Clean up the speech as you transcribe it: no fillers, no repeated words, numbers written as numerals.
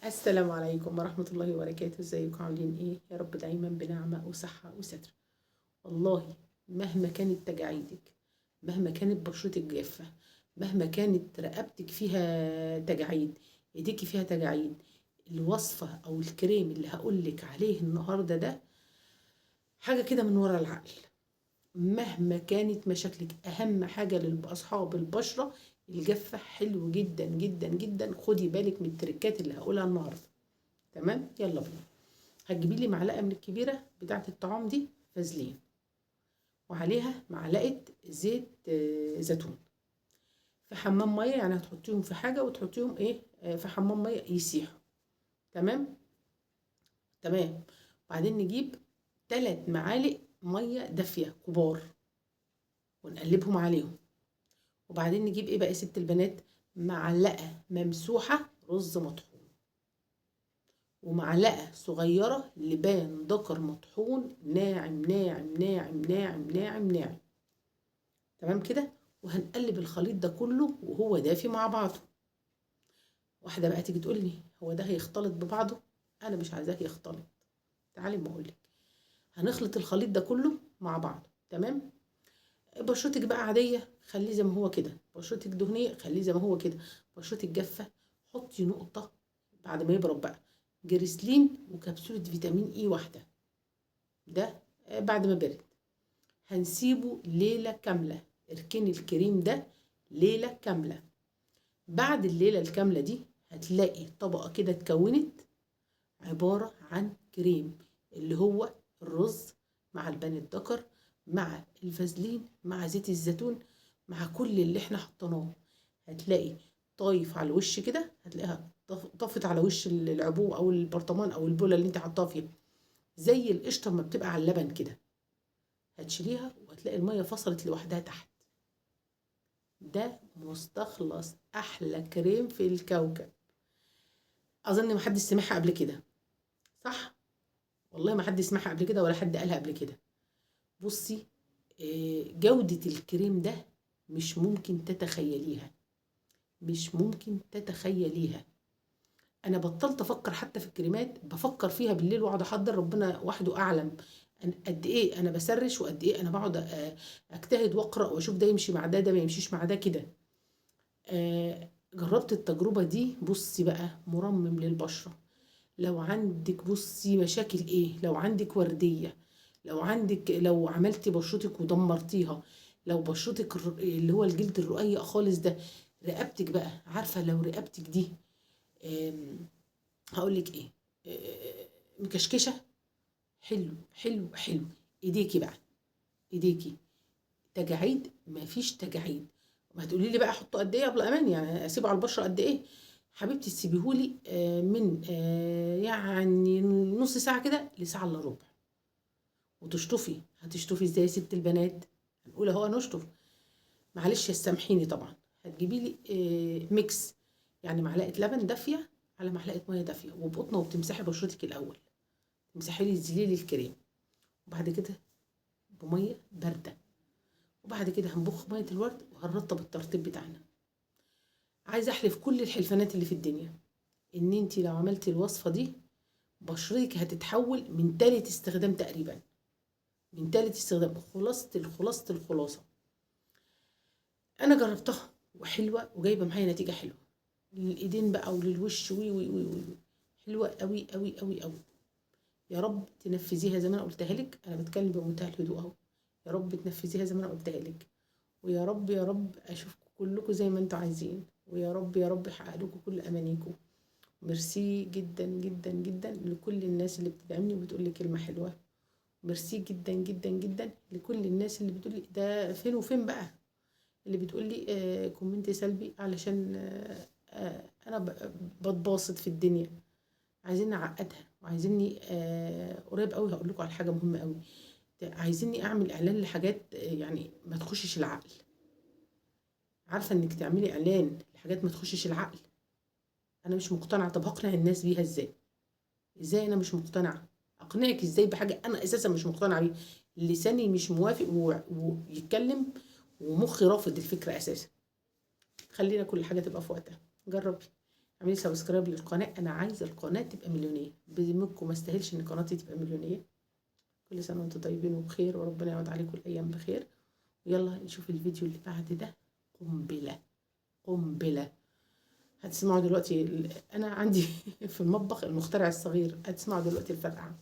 السلام عليكم ورحمة الله وبركاته. ازيكم عاملين ايه؟ يا رب دايما بنعمة وصحة وستر. والله مهما كانت تجاعيدك، مهما كانت بشرتك جافة، مهما كانت رقبتك فيها تجاعيد، ايديكي فيها تجاعيد، الوصفة او الكريم اللي هقولك عليه النهاردة ده حاجة كده من ورا العقل. مهما كانت مشاكلك، اهم حاجة لاصحاب البشرة الجافة حلو جدا جدا جدا. خدي بالك من التركات اللي هقولها النهاردة. تمام، يلا بينا. هتجيبي لي معلقه من الكبيره بتاعه الطعام دي فازلين، وعليها معلقه زيت زيتون في حمام ميه. يعني هتحطيهم في حاجه وتحطيهم ايه في حمام ميه يسيحوا. تمام تمام. وبعدين نجيب 3 معالق ميه دافيه كبار ونقلبهم عليهم. وبعدين نجيب ايه بقى يا ست البنات؟ معلقه ممسوحه رز مطحون، ومعلقة صغيرة لبان ذكر مطحون ناعم ناعم ناعم ناعم ناعم ناعم. تمام كده. وهنقلب الخليط ده كله وهو دافي مع بعضه. واحدة بقى تيجي تقول لي هو ده هيختلط ببعضه؟ أنا مش عايزاه يختلط. تعالي ما أقولك. هنخلط الخليط ده كله مع بعضه. تمام. بشرتك بقى عادية خليه زي ما هو كده، بشرتك دهنية خليه زي ما هو كده، بشرتك جافة حطي نقطة بعد ما يبرد بقى جريسلين وكبسولة فيتامين اي واحدة. ده بعد ما برد. هنسيبه ليلة كاملة. اركني الكريم ده ليلة كاملة. بعد الليلة الكاملة دي هتلاقي طبقة كده اتكونت عبارة عن كريم، اللي هو الرز مع البان الدكر مع الفازلين مع زيت الزيتون مع كل اللي احنا حطيناه. هتلاقي طايف على الوش كده، هتلاقيها طفت على وش العبوة او البرطمان او البولة اللي انت حطاها فيها، زي القشطة ما بتبقى على اللبن كده. هتشيليها وهتلاقي المية فصلت لوحدها تحت. ده مستخلص احلى كريم في الكوكب. اظن محدش سمعها قبل كده، صح؟ والله ما حد سمعها قبل كده ولا حد قالها قبل كده. بصي، جودة الكريم ده مش ممكن تتخيليها، مش ممكن تتخيليها. انا بطلت افكر حتى في الكريمات، بفكر فيها بالليل واقعد احضر، ربنا وحده اعلم قد ايه انا بسرش وقد ايه انا بقعد اجتهد واقرا واشوف ده يمشي مع ده، ده ما يمشيش مع ده كده. جربت التجربة دي. بصي بقى، مرمم للبشرة. لو عندك بصي مشاكل ايه، لو عندك وردية، لو عندك، لو عملتي بشرتك ودمرتيها، لو بشرتك اللي هو الجلد الرقيق خالص ده، رقبتك بقى، عارفة لو رقبتك دي هقولك ايه، مكشكشة، حلو حلو حلو. ايديكي بقى، ايديكي تجاعيد مفيش تجاعيد. ما هتقولي لي بقى احطه قد ايه قبل امان، يعني اسيبه على البشره قد ايه؟ حبيبتي تسيبيهولي من يعني نص ساعه كده لساعه الا ربع. وتشطفي. هتشطفي ازاي يا ست البنات؟ هنقول اهو نشطف. معلش سامحيني طبعا. هتجيبي لي ميكس، يعني معلقه لبن دافيه على معلقه ميه دافيه وبقطنه، وبتمسحي بشرتك الاول. تمسحي لي زليل الكريم، وبعد كده بميه بارده، وبعد كده هنبخ ميه الورد وهنرطب الترطيب بتاعنا. عايزه احلف كل الحلفانات اللي في الدنيا ان انتي لو عملتي الوصفه دي بشرتك هتتحول من تالت استخدام تقريبا، من تالت استخدام. خلاصه الخلاصه الخلاصه، انا جربتها وحلوه وجايبه معايا نتيجه حلوه للايدين بقى وللوش وي وي وي وي. حلوه قوي قوي قوي قوي. يا رب تنفذيها زي ما انا قلتها لك. انا بتكلم بمنتهى الهدوء اهو. يا رب تنفذيها زي ما انا قلتها لك. ويا رب يا رب اشوفكم كلكم زي ما انتوا عايزين، ويا رب يا رب يحقق لكم كل امانيكم. ميرسي جدا جدا جدا لكل الناس اللي بتدعمني وبتقول لي كلمه حلوه. ميرسي جدا جدا جدا لكل الناس اللي بتقول لي ده فين وفين بقى، اللي بتقول لي كومنت سلبي علشان انا بتباسط في الدنيا. عايزين نعقدها وعايزيني قريب قوي هقول لكم على حاجه مهمه قوي. عايزيني اعمل اعلان لحاجات يعني ما تخشش العقل. عارفه انك تعملي اعلان لحاجات ما تخشش العقل؟ انا مش مقتنعه. طب هقنع الناس بيها ازاي؟ ازاي انا مش مقتنعه؟ اقنعك ازاي بحاجه انا اساسا مش مقتنعه بيها؟ لساني مش موافق ويتكلم ومخي رافض الفكره اساسا. خلينا كل حاجه تبقى في وقتها. جربي. اعملي سبسكرايب للقناه، انا عايزه القناه تبقى مليونيه بذمكم، ما استاهلش ان قناتي تبقى مليونيه. كل سنه وانتم طيبين وبخير، وربنا يعود عليكم الايام بخير. ويلا نشوف الفيديو اللي بعد ده. قنبله قنبله. هتسمعوا دلوقتي انا عندي في المطبخ المخترع الصغير، هتسمعوا دلوقتي الفرقعه.